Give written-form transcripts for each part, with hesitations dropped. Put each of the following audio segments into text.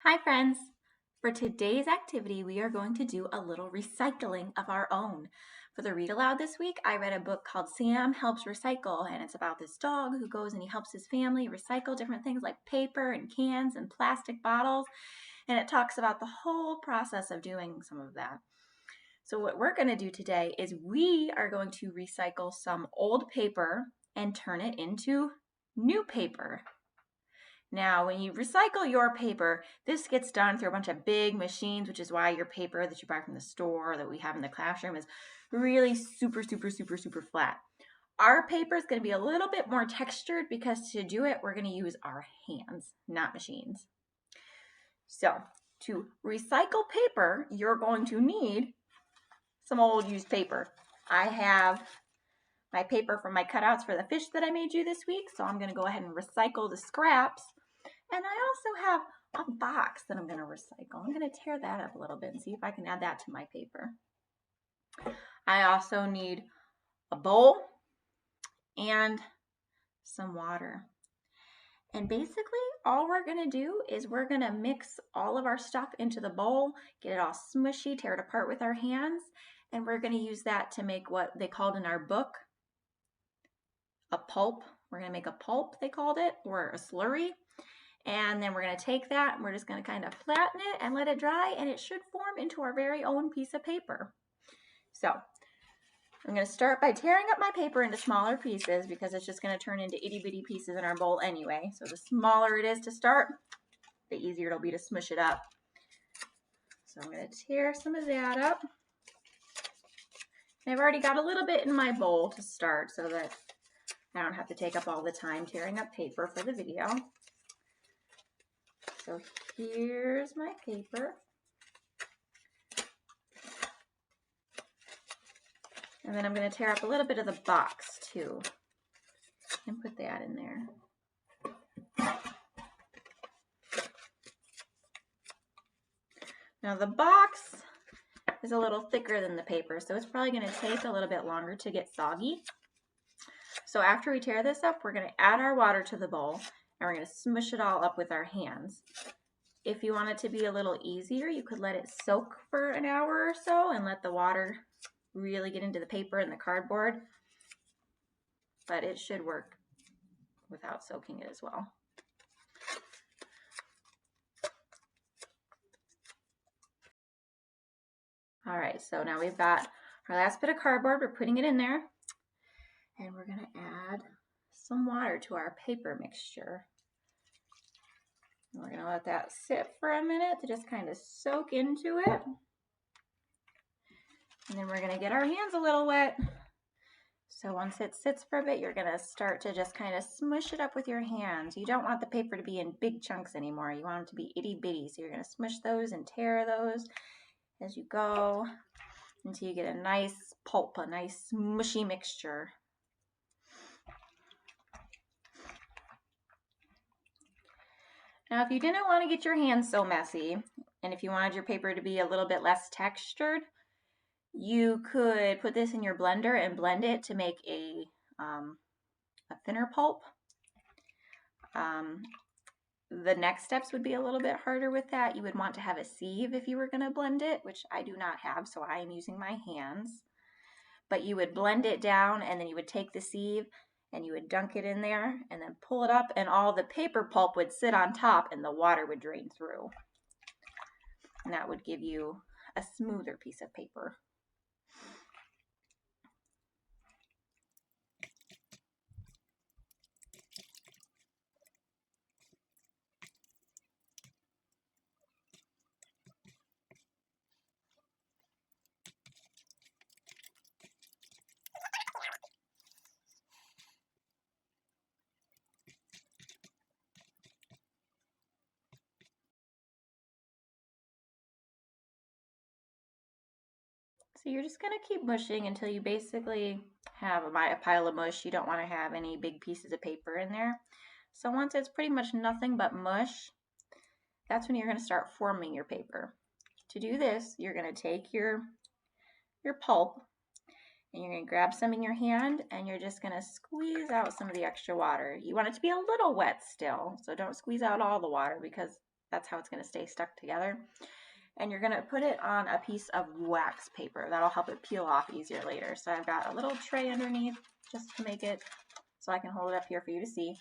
Hi friends! For today's activity, we are going to do a little recycling of our own. For the read aloud this week, I read a book called Sam Helps Recycle, and it's about this dog who goes and he helps his family recycle different things like paper and cans and plastic bottles, and it talks about the whole process of doing some of that. So what we're going to do today is we are going to recycle some old paper and turn it into new paper. Now, when you recycle your paper, this gets done through a bunch of big machines, which is why your paper that you buy from the store or that we have in the classroom is really super flat. Our paper is going to be a little bit more textured because to do it, we're going to use our hands, not machines. So, to recycle paper, you're going to need some old used paper. I have my paper from my cutouts for the fish that I made you this week, so I'm going to go ahead and recycle the scraps. And I also have a box that I'm going to recycle. I'm going to tear that up a little bit and see if I can add that to my paper. I also need a bowl and some water. And basically all we're going to do is we're going to mix all of our stuff into the bowl, get it all smushy, tear it apart with our hands, and we're going to use that to make what they called in our book a pulp. We're going to make a pulp, they called it, or a slurry. And then we're going to take that and we're just going to kind of flatten it and let it dry, and it should form into our very own piece of paper. So I'm going to start by tearing up my paper into smaller pieces because it's just going to turn into itty bitty pieces in our bowl anyway. So the smaller it is to start, the easier it'll be to smush it up. So I'm going to tear some of that up. And I've already got a little bit in my bowl to start so that I don't have to take up all the time tearing up paper for the video. So here's my paper. And then I'm going to tear up a little bit of the box too and put that in there. Now the box is a little thicker than the paper, so it's probably going to take a little bit longer to get soggy. So after we tear this up, we're going to add our water to the bowl and we're going to smush it all up with our hands. If you want it to be a little easier, you could let it soak for an hour or so and let the water really get into the paper and the cardboard. But it should work without soaking it as well. All right, so now we've got our last bit of cardboard. We're putting it in there, and we're going to add some water to our paper mixture. And we're going to let that sit for a minute to just kind of soak into it. And then we're going to get our hands a little wet. So once it sits for a bit, you're going to start to just kind of smush it up with your hands. You don't want the paper to be in big chunks anymore. You want them to be itty bitty. So you're going to smush those and tear those as you go until you get a nice pulp, a nice mushy mixture. Now, if you didn't want to get your hands so messy, and if you wanted your paper to be a little bit less textured, you could put this in your blender and blend it to make a thinner pulp. The next steps would be a little bit harder with that. You would want to have a sieve if you were going to blend it, which I do not have, so I am using my hands. But you would blend it down, and then you would take the sieve and you would dunk it in there and then pull it up, and all the paper pulp would sit on top and the water would drain through. And that would give you a smoother piece of paper. So you're just going to keep mushing until you basically have a pile of mush. You don't want to have any big pieces of paper in there. So once it's pretty much nothing but mush, that's when you're going to start forming your paper. To do this, you're going to take your pulp and you're going to grab some in your hand and you're just going to squeeze out some of the extra water. You want it to be a little wet still, so don't squeeze out all the water because That's how it's going to stay stuck together. And you're going to put it on a piece of wax paper. That'll help it peel off easier later. So I've got a little tray underneath just to make it so I can hold it up here for you to see,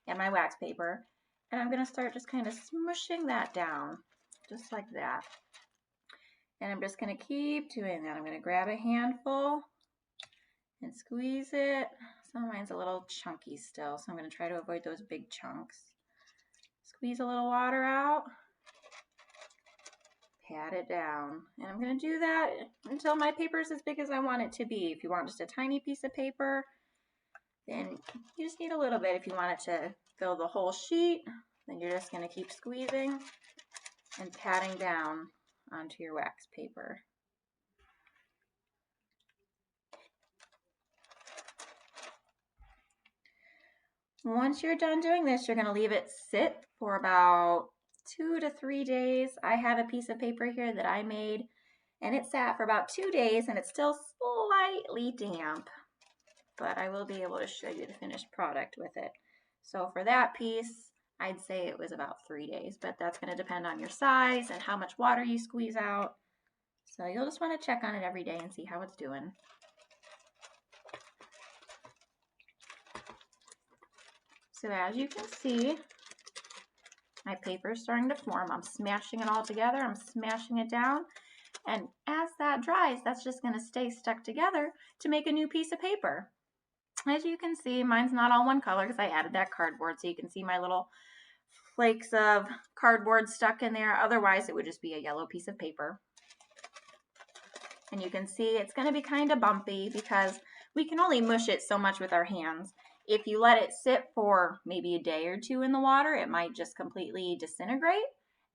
and my wax paper. And I'm going to start just kind of smushing that down, just like that. And I'm just going to keep doing that. I'm going to grab a handful and squeeze it. Some of mine's a little chunky still, so I'm going to try to avoid those big chunks. Squeeze a little water out. Pat it down. And I'm going to do that until my paper is as big as I want it to be. If you want just a tiny piece of paper, then you just need a little bit. If you want it to fill the whole sheet, then you're just going to keep squeezing and patting down onto your wax paper. Once you're done doing this, you're going to leave it sit for about 2 to 3 days. I have a piece of paper here that I made, and it sat for about 2 days, and it's still slightly damp, but I will be able to show you the finished product with it. So for that piece, I'd say it was about 3 days, but that's going to depend on your size and how much water you squeeze out. So you'll just want to check on it every day and see how it's doing. So as you can see, my paper is starting to form. I'm smashing it all together. I'm smashing it down. And as that dries, that's just going to stay stuck together to make a new piece of paper. As you can see, mine's not all one color because I added that cardboard, so you can see my little flakes of cardboard stuck in there. Otherwise, it would just be a yellow piece of paper. And you can see it's going to be kind of bumpy because we can only mush it so much with our hands. If you let it sit for maybe a day or two in the water, it might just completely disintegrate,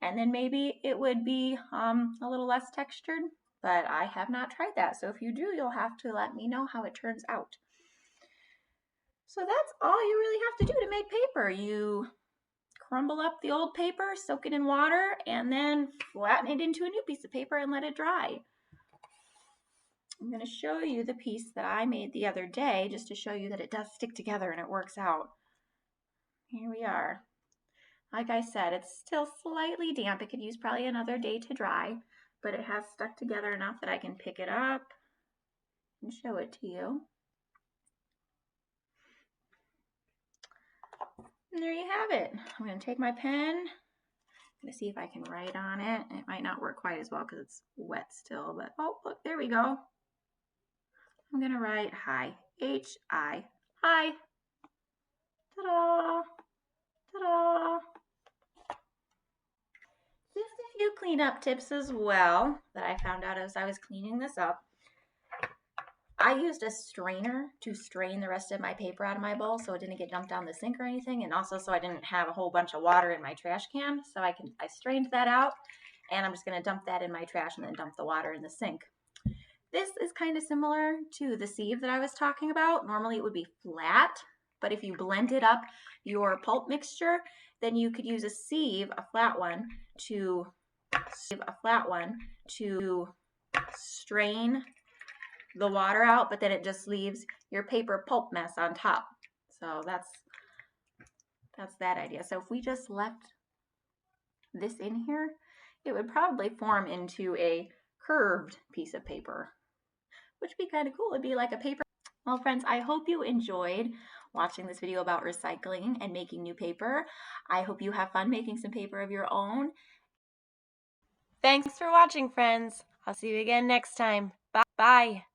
and then maybe it would be a little less textured, but I have not tried that. So if you do, you'll have to let me know how it turns out. So that's all you really have to do to make paper. You crumble up the old paper, soak it in water, and then flatten it into a new piece of paper and let it dry. I'm going to show you the piece that I made the other day just to show you that it does stick together and it works out. Here we are. Like I said, it's still slightly damp. It could use probably another day to dry, but it has stuck together enough that I can pick it up and show it to you. And there you have it. I'm going to take my pen. I'm going to see if I can write on it. It might not work quite as well because it's wet still, but oh, look, there we go. I'm going to write hi, H-I, hi. Ta-da, ta-da. Just a few cleanup tips as well that I found out as I was cleaning this up. I used a strainer to strain the rest of my paper out of my bowl so it didn't get dumped down the sink or anything, and also so I didn't have a whole bunch of water in my trash can. So I strained that out, and I'm just going to dump that in my trash and then dump the water in the sink. This is kind of similar to the sieve that I was talking about. Normally it would be flat, but if you blended up your pulp mixture, then you could use a sieve, a flat one, to strain the water out, but then it just leaves your paper pulp mess on top. So that's that idea. So if we just left this in here, it would probably form into a curved piece of paper, which would be kind of cool. It'd be like a paper. Well, friends, I hope you enjoyed watching this video about recycling and making new paper. I hope you have fun making some paper of your own. Thanks for watching, friends. I'll see you again next time. Bye.